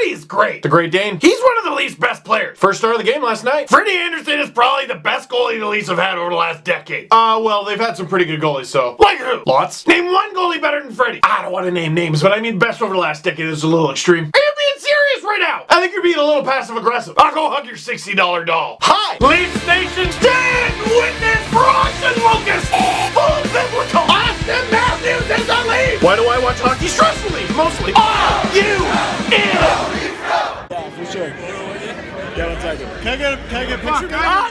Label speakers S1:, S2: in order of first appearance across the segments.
S1: Freddy is great. The Great Dane, he's one of the Leafs' best players. First star of the game last night. Freddy Andersen is probably the best goalie the Leafs have had over the last decade. Well, they've had some pretty good goalies, so. Like who? Lots. Name one goalie better than Freddy. I don't want to name names, but I mean best over the last decade is a little extreme. Are you being serious right now? I think you're being a little passive aggressive. I'll go hug your $60 doll. Hi, Leafs Nation, stand witness for Austin Lucas. Full biblical. Austin Matthews is the Leaf. Why do I watch hockey stressfully? Mostly.
S2: Yeah, for sure. Yeah, one second. Can I get a picture?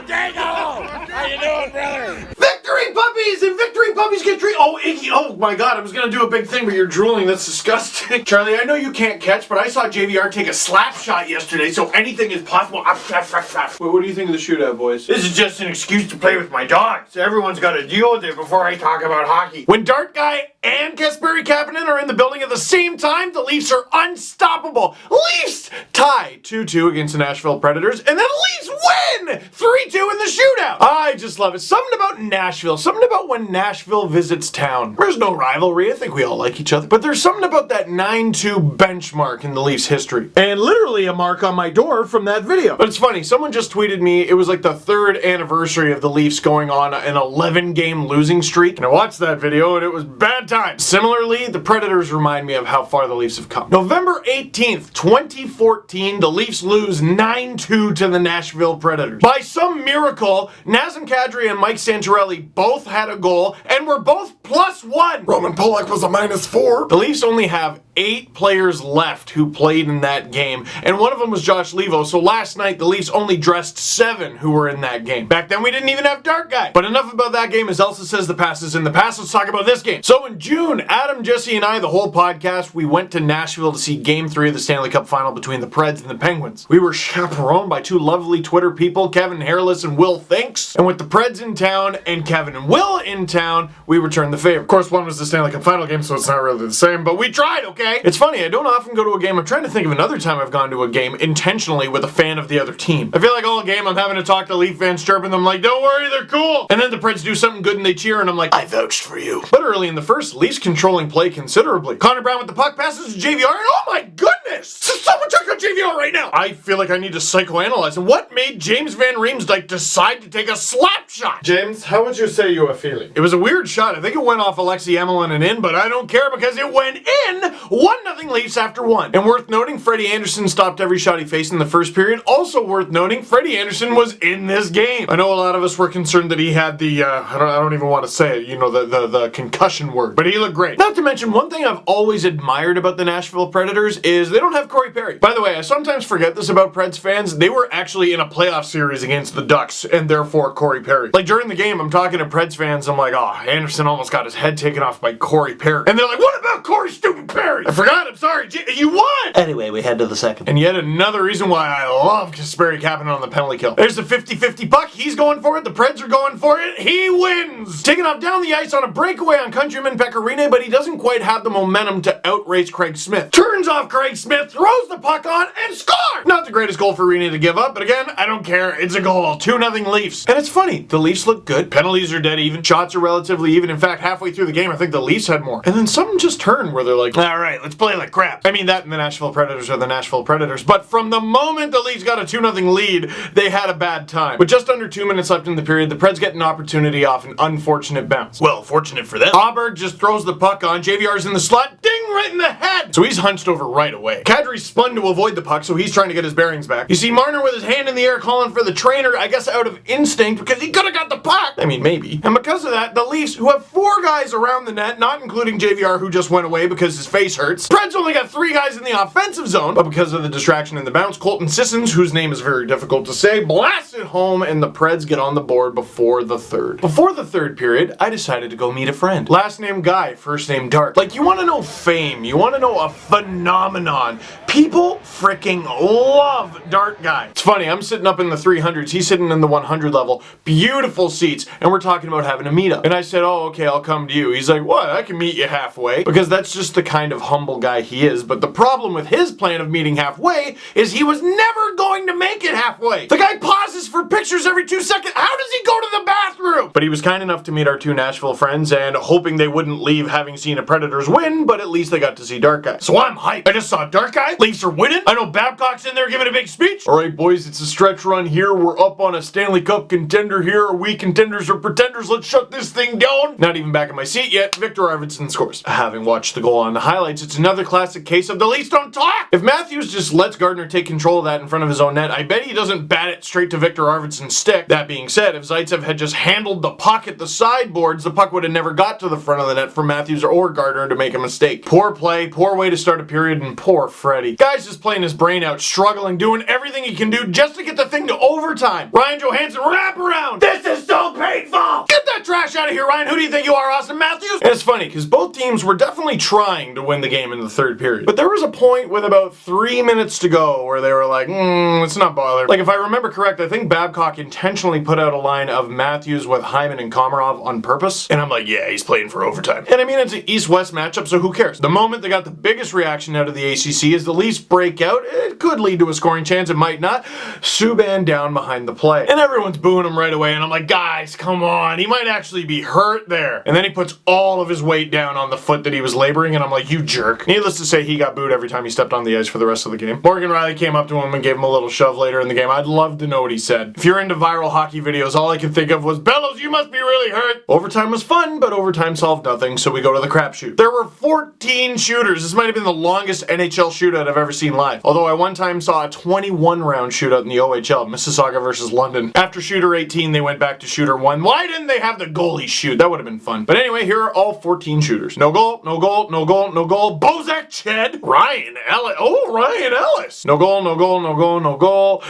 S1: Dango! How you doing, brother? Victory puppies and victory puppies get treated. Oh, Iggy. Oh my God, I was gonna do a big thing, but you're drooling. That's disgusting. Charlie, I know you can't catch, but I saw JVR take a slap shot yesterday, so anything is possible. What do you think of the shootout, boys? This is just an excuse to play with my dogs. Everyone's got to deal with it before I talk about hockey. When Dart Guy and Kasperi Kapanen are in the building at the same time, the Leafs are unstoppable. Leafs tie 2-2 against the Nashville Predators, and then the Leafs win 3-2 in the shootout. I just love it. Something about Nashville. Something about when Nashville visits town. There's no rivalry. I think we all like each other. But there's something about that 9-2 benchmark in the Leafs history. And literally a mark on my door from that video. But it's funny. Someone just tweeted me. It was like the 3rd anniversary of the Leafs going on an 11-game losing streak. And I watched that video and it was bad times. Similarly, the Predators remind me of how far the Leafs have come. November 18th, 2014, the Leafs lose 9-2 to the Nashville Predators. By some miracle, Nazem Kadri and Mike Santorelli both had a goal and were both +1. Roman Polak was a -4. The Leafs only have 8 players left who played in that game, and one of them was Josh Levo, so last night the Leafs only dressed 7 who were in that game. Back then we didn't even have Dart Guy. But enough about that game. As Elsa says, the past is in the past. Let's talk about this game. So in June, Adam, Jesse, and I, the whole podcast, we went to Nashville to see Game 3 of the Stanley Cup Final between the Preds and the Penguins. We were chaperoned by 2 lovely Twitter people, Kevin Hairless and Will Thinks. And with the Preds in town and Kevin and Will in town, we returned the favor. Of course, one was the Stanley Cup Final game, so it's not really the same, but we tried, okay? It's funny, I don't often go to a game. I'm trying to think of another time I've gone to a game intentionally with a fan of the other team. I feel like all game I'm having to talk to Leaf fans, chirping them like, don't worry, they're cool. And then the Preds do something good and they cheer and I'm like, I vouched for you. But early in the first, Leafs controlling play considerably. Connor Brown with the puck passes to JVR and oh my goodness! Someone check out JVR right now! I feel like I need to psychoanalyze him. What made James Van Riemsdyk decide to take a slap shot? James, how would you say you were feeling? It was a weird shot. I think it went off Alexei Emelin and in, but I don't care because it went in! 1-0 Leafs after 1. And worth noting, Freddy Andersen stopped every shot he faced in the first period. Also worth noting, Freddy Andersen was in this game. I know a lot of us were concerned that he had the, I don't even want to say it, you know, the concussion word. But he looked great. Not to mention, one thing I've always admired about the Nashville Predators is they don't have Corey Perry. By the way, I sometimes forget this about Preds fans. They were actually in a playoff series against the Ducks, and therefore Corey Perry. Like, during the game, I'm talking to Preds fans, I'm like, oh, Anderson almost got his head taken off by Corey Perry. And they're like, what about Corey stupid Perry? I forgot, I'm sorry, you won!
S3: Anyway, we head to the second.
S1: And yet another reason why I love Kasperi Kapanen on the penalty kill. There's a 50-50 puck, he's going for it, the Preds are going for it, he wins! Taking off down the ice on a breakaway on countryman Pecorine, but he doesn't quite have the momentum to outrace Craig Smith. Turns off Craig Smith, throws the puck on, and scores! Not the greatest goal for Rene to give up, but again, I don't care, it's a goal. 2-0 Leafs. And it's funny, the Leafs look good, penalties are dead even, shots are relatively even. In fact, halfway through the game, I think the Leafs had more. And then something just turned where they're like, alright, let's play like crap. I mean, that and the Nashville Predators are the Nashville Predators, but from the moment the Leafs got a 2-0 lead, they had a bad time. With just under 2 minutes left in the period, the Preds get an opportunity off an unfortunate bounce. Well, fortunate for them. Auberg just throws the puck on, JVR's in the slot, ding, right in the head! So he's hunched over right away. Kadri spun to avoid the puck, so he's trying to get his bearings back. You see Marner with his hand in the air calling for the trainer, I guess out of instinct, because he could have got the puck! I mean, maybe. And because of that, the Leafs, who have 4 guys around the net, not including JVR, who just went away because his face hurts, Preds only got 3 guys in the offensive zone, but because of the distraction in the bounce, Colton Sissons, whose name is very difficult to say, blasts it home, and the Preds get on the board before the third. Before the third period, I decided to go meet a friend. Last name Guy, first name Dart. Like, you want to know fame, you want to know a phenomenon. People freaking love Dart Guy. It's funny, I'm sitting up in the 300s, he's sitting in the 100 level, beautiful seats, and we're talking about having a meetup. And I said, oh, okay, I'll come to you. He's like, what? I can meet you halfway. Because that's just the kind of humble guy he is. But the problem with his plan of meeting halfway is he was never going to make it halfway. The guy pauses for pictures every 2 seconds. How does he go to the bathroom? But he was kind enough to meet our 2 Nashville friends and hoping they wouldn't leave having seen a Predators win, but at least they got to see Dart Guy. So I'm hyped. I just saw Dart Guy. Leafs are winning. I know Babcock's in there giving a big speech. All right, boys, it's a stretch run here. We're up on a Stanley Cup contender here. Are we contenders or pretenders? Let's shut this thing down. Not even back in my seat yet. Victor Arvidsson scores. Having watched the goal on the highlights, it's another classic case of the Leafs don't talk. If Matthews just lets Gardner take control of that in front of his own net, I bet he doesn't bat it straight to Victor Arvidsson's stick. That being said, if Zaitsev had just handled the puck at the sideboards, the puck would have never got to the front of the net for Matthews or Gardner to make a mistake. Poor play, poor way to start a period, and poor Freddy. Guy's just playing his brain out, struggling, doing everything he can do just to get the thing to overtime. Ryan Johansson, wrap around. This is so painful. Get that trash out of here, Ryan. Who do you think you are, Austin Matthews? And it's funny, because both teams were definitely trying to win the game in the third period. But there was a point with about 3 minutes to go where they were like, let's not bother. Like, if I remember correct, I think Babcock intentionally put out a line of Matthews with Hyman and Komarov on purpose. And I'm like, yeah, he's playing for overtime. And I mean, it's an East-West matchup, so who cares? The moment they got the biggest reaction out of the ACC is the Leafs break out. It could lead to a scoring chance, it might not. Subban down behind the play. And everyone's booing him right away, and I'm like, guys, come on. He might actually be hurt there. And then he puts all of his weight down on the foot that he was laboring, and I'm like, you jerk. Needless to say, he got booed every time he stepped on the ice for the rest of the game. Morgan Riley came up to him and gave him a little shove later in the game. I'd love to know what he said. If you're into viral hockey videos, all I can think of was, Bellows, you must be really hurt. Overtime was fun, but overtime solved nothing, so we go to the crapshoot. There were 14 shooters. This might have been the longest NHL shootout I've ever seen live. Although I one time saw a 21-round shootout in the OHL, Mississauga versus London. After shooter 18, they went back to shooter 1. Why didn't they have the goalie shoot? That would have been fun. But anyway, here are all 14 shooters. No goal, no goal, no goal, no goal. Bozak Ched. Ryan Ellis. Oh, Ryan Ellis. No goal, no goal, no goal, no goal.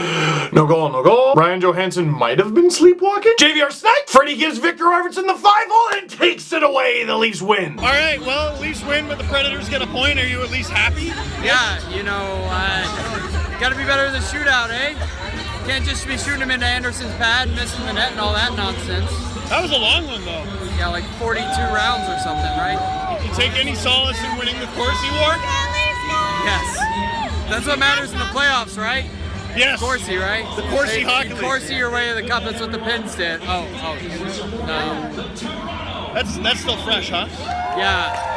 S1: No goal, no goal. Ryan Johansson might have been sleepwalking. JVR Snipe. Freddie gives Victor Arvidsson the 5-hole and takes it away. The Leafs win.
S2: All right, well, Leafs win, but the Predators get a point. Are you at least happy?
S3: Yeah, you know, gotta be better than shootout, eh? Can't just be shooting him into Anderson's pad and missing the net and all that nonsense.
S2: That was a long one, though.
S3: Yeah, like 42 rounds or something, right?
S2: You take any solace in winning the Corsi War?
S3: Yes. That's what matters in the playoffs, right?
S2: Yes.
S3: Corsi, right?
S2: The Corsi Hockey League.
S3: Corsi your way to the cup, that's what the Pins did. Oh, no.
S2: That's still fresh, huh?
S3: Yeah.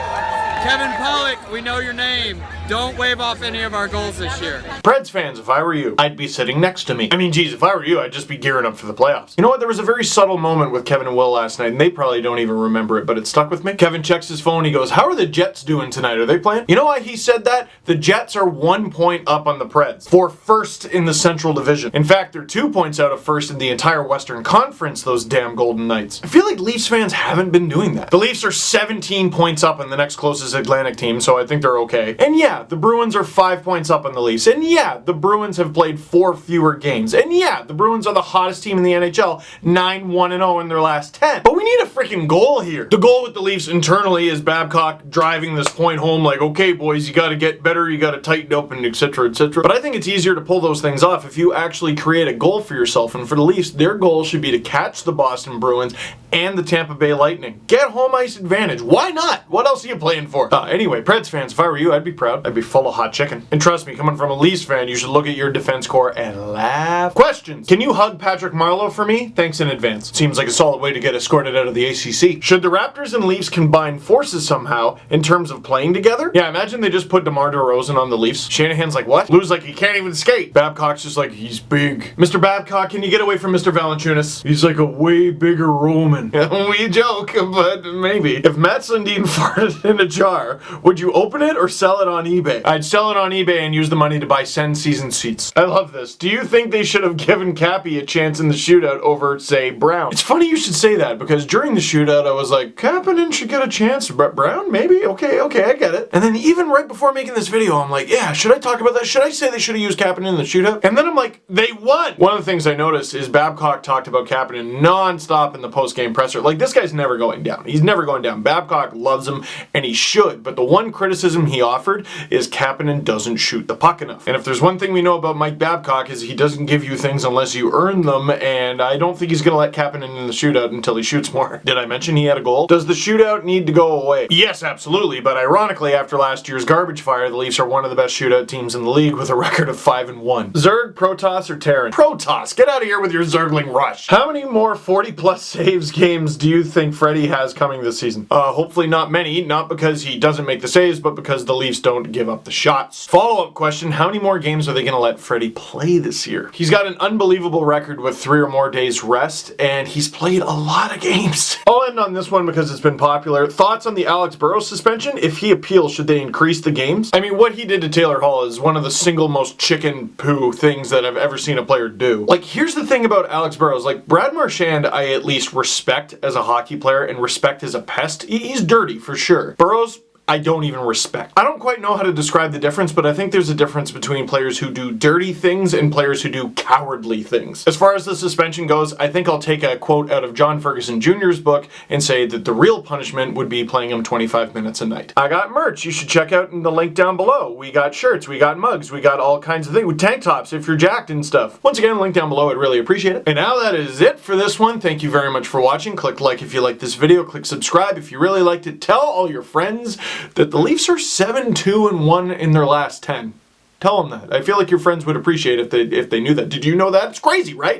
S3: Kevin Pollock, we know your name. Don't wave off any of our goals this year.
S1: Preds fans, if I were you, I'd be sitting next to me. I mean, geez, if I were you, I'd just be gearing up for the playoffs. You know what? There was a very subtle moment with Kevin and Will last night, and they probably don't even remember it, but it stuck with me. Kevin checks his phone. He goes, how are the Jets doing tonight? Are they playing? You know why he said that? The Jets are 1 point up on the Preds for first in the Central Division. In fact, they're 2 points out of first in the entire Western Conference, those damn Golden Knights. I feel like Leafs fans haven't been doing that. The Leafs are 17 points up on the next closest Atlantic team, so I think they're okay. And yeah, the Bruins are 5 points up on the Leafs. And yeah, the Bruins have played 4 fewer games. And yeah, the Bruins are the hottest team in the NHL, 9-1-0 in their last 10. But we need a freaking goal here. The goal with the Leafs internally is Babcock driving this point home like, okay, boys, you got to get better, you got to tighten up, and etc., etc. But I think it's easier to pull those things off if you actually create a goal for yourself. And for the Leafs, their goal should be to catch the Boston Bruins and the Tampa Bay Lightning. Get home ice advantage. Why not? What else are you playing for? Anyway, Preds fans, if I were you, I'd be proud. I'd be full of hot chicken. And trust me, coming from a Leafs fan, you should look at your defense core and laugh. Questions. Can you hug Patrick Marleau for me? Thanks in advance. Seems like a solid way to get escorted out of the ACC. Should the Raptors and Leafs combine forces somehow in terms of playing together? Yeah, imagine they just put DeMar DeRozan on the Leafs. Shanahan's like, what? Lou's like, he can't even skate. Babcock's just like, he's big. Mr. Babcock, can you get away from Mr. Valanciunas? He's like a way bigger Roman. We joke, but maybe. If Matt Sundin farted in a jar, would you open it or sell it on eBay? I'd sell it on eBay and use the money to buy Send season seats. I love this. Do you think they should have given Cappy a chance in the shootout over, say, Brown? It's funny you should say that, because during the shootout I was like, Kapanen should get a chance. Brown? Maybe? Okay, I get it. And then even right before making this video, I'm like, yeah, should I talk about that? Should I say they should have used Kapanen in the shootout? And then I'm like, they won! One of the things I noticed is Babcock talked about Kapanen non-stop in the post-game presser. Like, this guy's never going down. He's never going down. Babcock loves him, and he should, but the one criticism he offered is Kapanen doesn't shoot the puck enough. And if there's one thing we know about Mike Babcock is he doesn't give you things unless you earn them, and I don't think he's gonna let Kapanen in the shootout until he shoots more. Did I mention he had a goal? Does the shootout need to go away? Yes, absolutely, but ironically, after last year's garbage fire, the Leafs are one of the best shootout teams in the league with a record of 5-1. Zerg, Protoss, or Terran? Protoss! Get out of here with your Zergling rush! How many more 40-plus saves games do you think Freddy has coming this season? Hopefully not many, not because he doesn't make the saves, but because the Leafs don't don't give up the shots. Follow-up question, how many more games are they going to let Freddy play this year? He's got an unbelievable record with 3 or more days rest, and he's played a lot of games. I'll end on this one because it's been popular. Thoughts on the Alex Burrows suspension? If he appeals, should they increase the games? I mean, what he did to Taylor Hall is one of the single most chicken poo things that I've ever seen a player do. Like, here's the thing about Alex Burrows. Like, Brad Marchand, I at least respect as a hockey player and respect as a pest. He's dirty, for sure. Burrows, I don't even respect. I don't quite know how to describe the difference, but I think there's a difference between players who do dirty things and players who do cowardly things. As far as the suspension goes, I think I'll take a quote out of John Ferguson Jr.'s book and say that the real punishment would be playing him 25 minutes a night. I got merch. You should check out in the link down below. We got shirts, we got mugs, we got all kinds of things with tank tops if you're jacked and stuff. Once again, link down below. I'd really appreciate it. And now that is it for this one. Thank you very much for watching. Click like if you liked this video. Click subscribe if you really liked it. Tell all your friends that the Leafs are 7-2-1 in their last 10. Tell them that. I feel like your friends would appreciate it if they knew that. Did you know that? It's crazy, right?